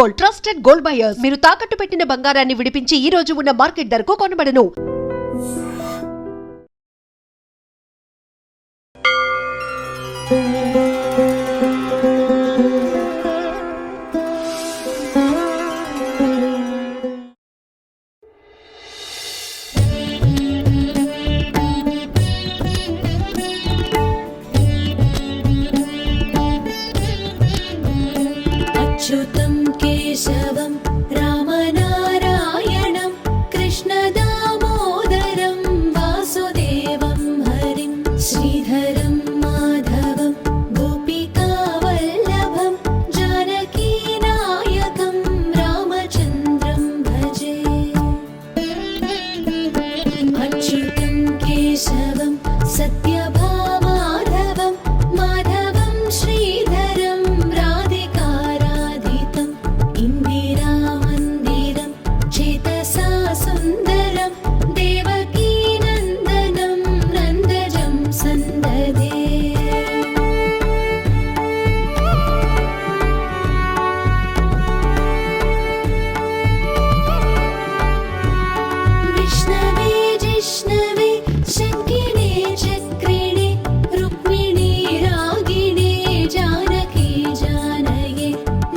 Gold, trusted gold buyers. మీరు తాకట్టు పెట్టిన బంగారాన్ని విడిపించి ఈ రోజు ఉన్న మార్కెట్ ధరకు కొనబడను. अच्युतं केशवं रामनारायणं कृष्णदामोदरं वासुदेवं हरिं श्रीधरं माधवं गोपिकावल्लभं जानकीनायकं रामचन्द्रं भजे। अच्युतं केशवं सत्यभामाधवं माधवं श्रीधरं राधिकाराधितं इन्दिरामन्दिरं चेतसा सुन्दरं देवकीनन्दनं नन्दजं सन्ददे। विष्णवे जिष्णवे शङ्किने चक्रिणे रुक्मिणी रागिणे जानकी जानये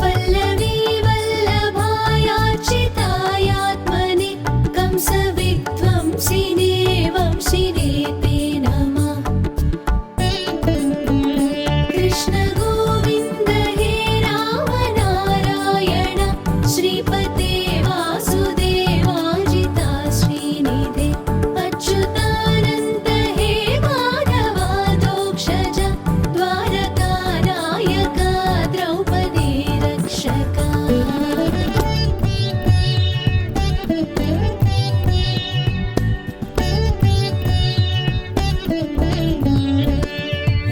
वल्लवी वल्लभायाच्युतायात्मने कंसविध्वंसिने वंशिने ते नमः। कृष्ण गोविन्द हे रामनारायण श्रीपते वासुदेवाजिता श्रीनिधे अच्युतानन्द हे माधवादोक्षज द्वारकानायका द्रौपदी रक्षका।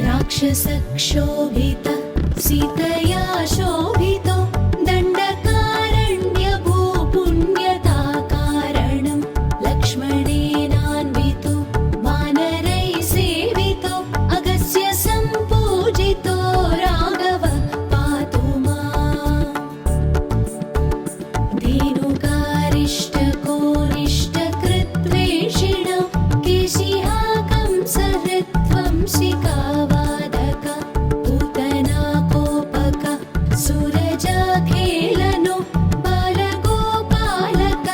राक्षसक्षोभित सीतया शोभितो दण्डकारण्यभूपुण्यताकारणं लक्ष्मणेनान्वितो वानरैः सेवितो अगस्त्य सम्पूजितो राघव पातु माम्। धेनुकारिष्टकोनिष्टकृद्वेषिणो केशिहा कंसहृद्वंशिकावादक पूतना कोपक सुरजाखेलनो बालगोपालक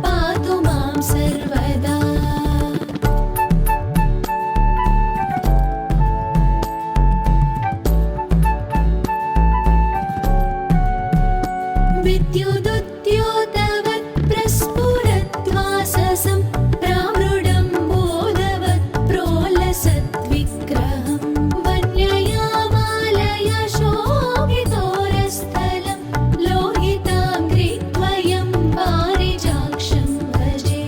पातु मां सर्वदा। विद्युदुद्योतवत् प्रस्फुरद्वाससं प्रामृडं बोधवत् प्रोलसद्विग्रहं वन्यया मालया शोभितोरस्थलं लोहिताङ्घ्रिद्वयं पारिजाक्षं भजे।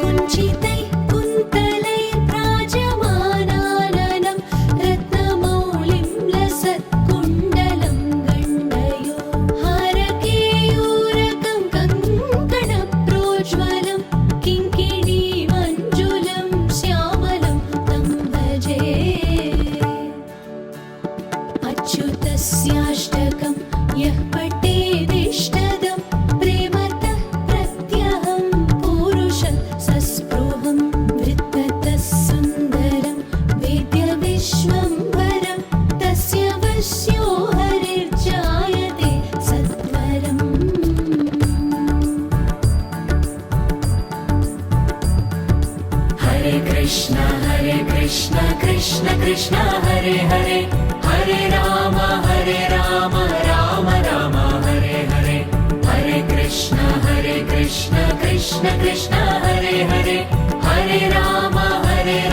कुञ्चितैः कुन्तलैर्व्राजमानाननं रत्नमौलिं लसत्कुण्डलं गण्डयो हारकेयूरकं कङ्कणप्रोज्ज्वलं किङ्किणीमञ्जुलं श्यामलं तं भजे। अच्युतस्याष्टकं यः पठेदिष्टदं प्रेमतः प्रत्यहं पुरुषं सस्पृहं वृत्ततः सुन्दरं वेद्यविश्वम्भरं तस्य वश्यो हरिर्जायते सत्वरम्। हरे कृष्ण कृष्ण कृष्ण हरे हरे हरे राम राम राम हरे हरे हरे कृष्ण कृष्ण कृष्ण हरे हरे हरे राम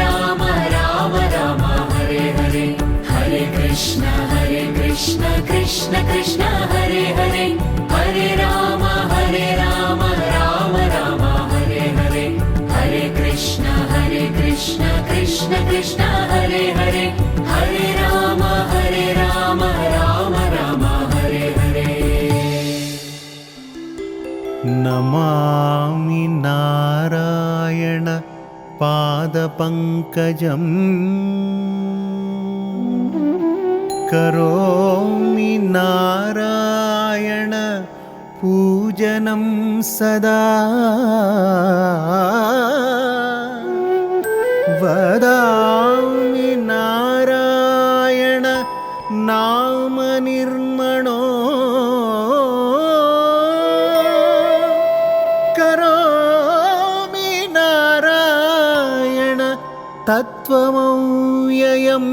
राम राम हरे हरे हरे कृष्ण कृष्ण कृष्ण हरे हरे हरे राम राम राम हरे हरे हरे कृष्ण कृष्ण कृष्ण हरे हरे हरे राम राम राम हरे हरे। नमामि नारायण पादपङ्कजम् करोमि भजनं सदा वदामि नारायण नाम निर्मणो करोमि नारायण तत्त्वमव्ययम्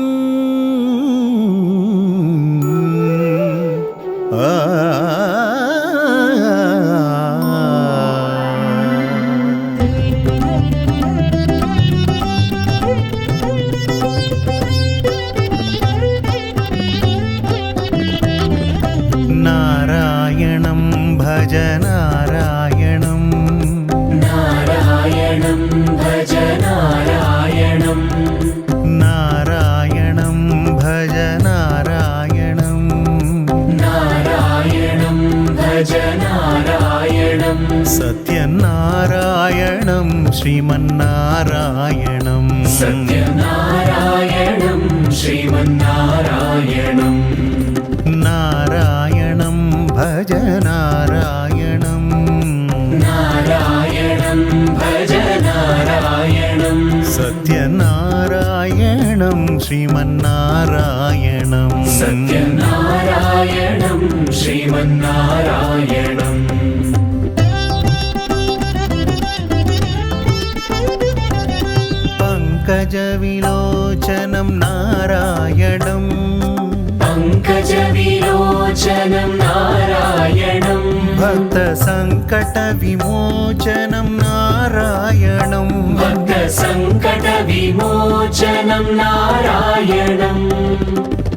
नारायणं भज नारायणं नारायणं भज नारायणं नारायणं भज नारायणं नारायणं भज नारायणं सत्यनारायणं श्रीमन्नारायणं सत्यनारायणं श्रीमन्नारायणं नारायणं भज नारायणं नारायणं भज नारायणं सत्यनारायणं श्रीमन्नारायणं सत्यनारायणं श्रीमन्नारायणं पङ्कजविलोचनं नारायणं पङ्कजविलोचनं नारायणं भक्तसङ्कटविमोचनं नारायणं भक्तसङ्कटविमोचनं नारायणं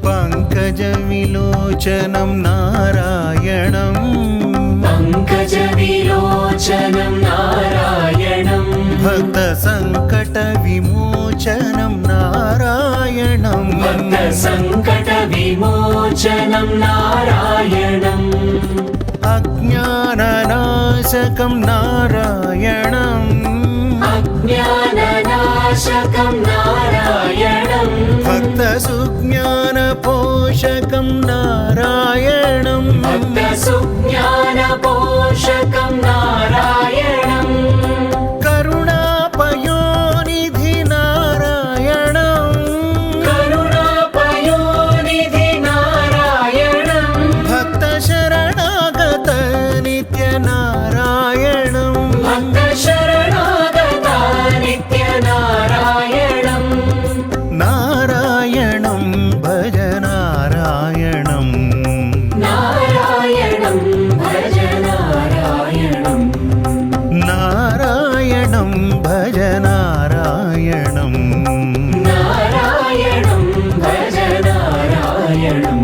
पङ्कजविलोचनं नारायणं पङ्कजविलोचनं नारायणं भक्तसङ्कटविमोचनं नारायणं भक्तसङ्कटविमोचनं नारायणम् अज्ञाननाशकं नारायणम् अज्ञाननाशकं नारायणं भक्तसुज्ञानपोषकं नारायणं भक्तसुज्ञानपोषकं नारायणं करुणापयोनिधि नारायणं करुणापयोनिधि नारायणं भक्तशरणागत नित्यनारायणं भक्तशरणागता नित्यनारायणं नारायणं भज नारायणं नारायणं भज नारायणं नारायणं भज नारायणं नारायणं भज नारायणं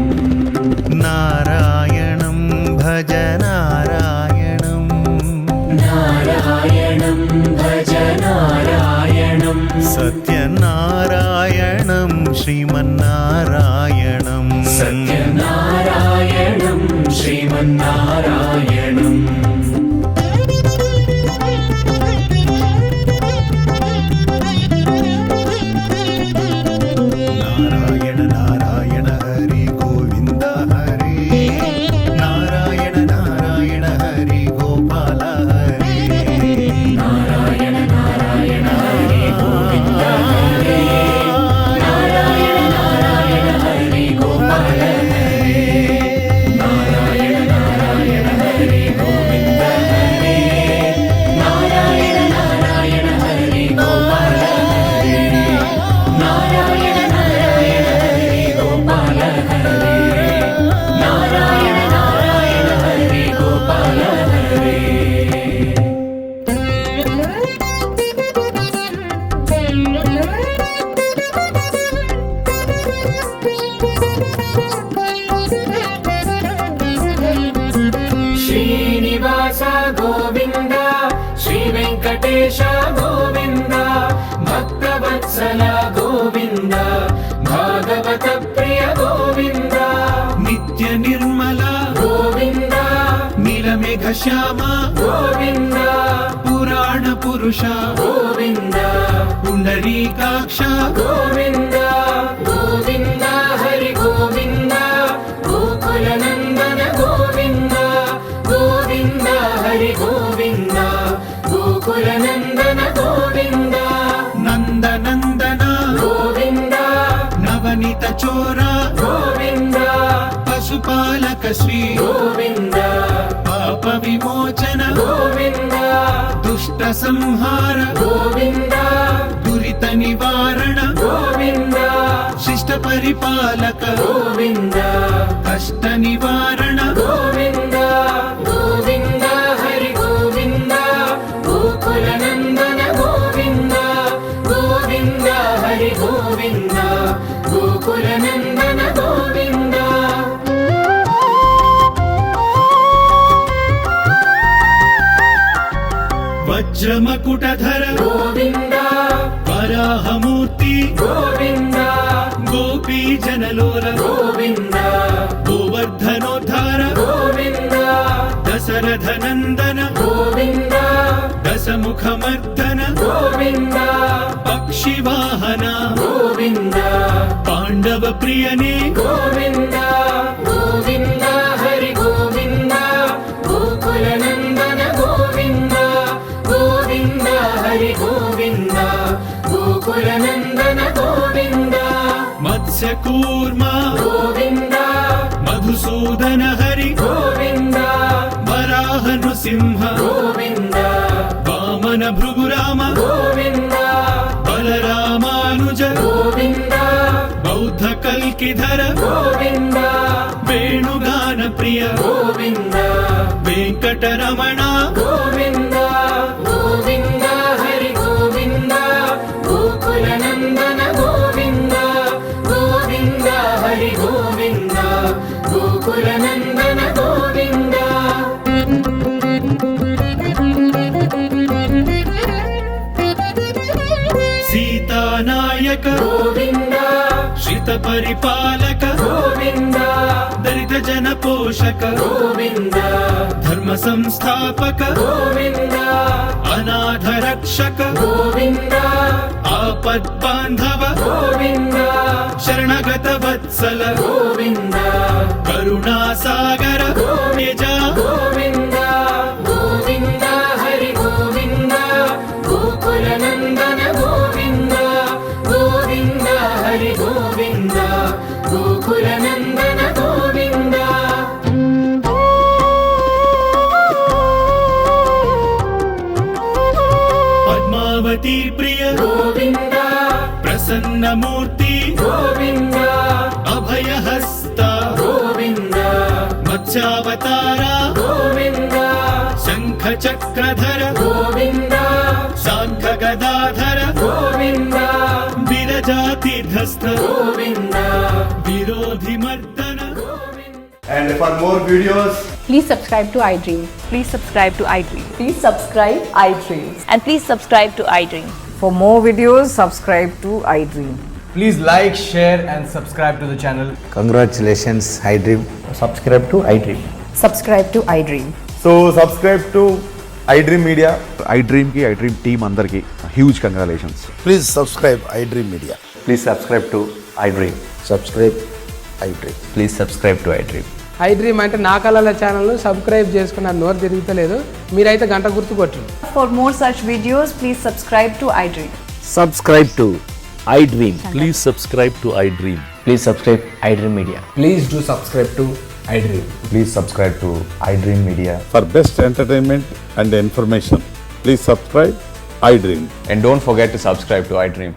नारायणं भज नारायणं नारायणं भज नारायणं सत्यनारायणं श्रीमन्नारायणं सत्यनारायणं श्रीमन्नारायणम् नारायण नारायण हरि गोविन्द हरि नारायण नारायण हरि गोपाल हरि नारायण नारायण हरि गोविन्द हरे नारायण नारायण हरि गोपाल हरे नारायण नारायण हरि गोविन्द हरे नारायण नारायण हरि गोपाल हरे नारायण नारायण हरि गोपाल हरे नारायण नारायण हरि गोपाल हरे श्रीनिवास गोविन्द श्रीवेङ्कटेश गोविन्द भक्तवत्सल गोविन्द भागवत प्रिय गोविन्द नित्य निर्मल गोविन्द नीलमेघ श्याम गोविन्द पुराण पुरुष गोविन्द पुण्डरीकाक्ष गोविन्द गोविन्द हरि गोविन्द गोकुलनन्दन गोविन्द गोविन्द చోర గోవింద పశుపాలక శ్రీ గోవింద పాప విమోచన గోవింద దుష్ట సంహార గోవింద దురిత నివారణ గోవింద శిష్ట పరిపాలక గోవింద కష్ట నివారణ గోవింద గోవింద హరి గోవింద గోకుల నందన గోవింద గోవింద హరి గోవింద గోకుల నందన గోవింద వజ్రమకుటధర గోవింద వరాహమూర్తి గోవింద గోపీ జనలోల గోవింద గోవర్ధనోద్ధార గోవింద దశరథ నందన గోవింద దశముఖమర్దన గోవింద పక్షి వాహన గోవింద పాండవ ప్రియనే గోవింద గోవింద హరి గోవింద గోకుల నందన గోవింద గోవింద హరి గోవింద గోకుల నందన గోవింద మత్స్యకూర్మ గోవింద మధుసూదన హరి గోవింద వరాహ నృసింహ గోవింద వామన భృగురామ గోవింద బలరామానుజ గోవింద బౌద్ధ కల్కిధర గోవింద వేణుగాన ప్రియ గోవింద వెంకటరమణ గోవింద గోవింద హరి గోవింద గోకుల నందన గోవింద గోవింద హరి గోవింద గోకుల నందన గోవింద సీతానాయక గోవింద శ్రిత పరిపాలక గోవింద దళిత జన పోషక గోవింద ధర్మ సంస్థాపక గోవింద అనాథ రక్షక గోవింద ఆపద్ బాంధవ గోవింద శరణగత వత్సల గోవింద కరుణా సాగర నిజ గోవింద గోవింద హరి గోవింద గోకుల నందన గోవింద గోవింద హరి గోవింద గోకుల నందన గోవింద పద్మావతి ప్రియ గోవింద ప్రసన్నమూర్తి గోవింద అభయహస్త గోవింద మత్స్యావతార గోవింద శంఖ చక్రధర గోవింద శాంఖ గదాధర గోవింద విరజాతిధస్త గోవింద విరోధి మర్దన And for more videos, Please subscribe to iDream. Please subscribe to iDream. Please subscribe iDream. And please subscribe to iDream. For more videos, subscribe to iDream. please like, share, and subscribe to the channel. Congratulations, iDream. Subscribe to iDream. Subscribe to iDream. So, subscribe to iDream Media. iDream team అందరికి huge congratulations. Please subscribe iDream Media. Please subscribe to iDream. Subscribe iDream. Please subscribe to iDream. iDream అంటే నా కళల ఛానల్ను subscribe చేసుకున్న నోరు తిరుగుతలేదు, మీరైతే గంట గుర్తు కొట్టండి. For more such videos, please subscribe to iDream. Subscribe to iDream. Please subscribe to iDream. Please subscribe iDream Media. Please do subscribe to iDream. Please subscribe to iDream Media. For best entertainment and information, please subscribe iDream. And don't forget to subscribe to iDream.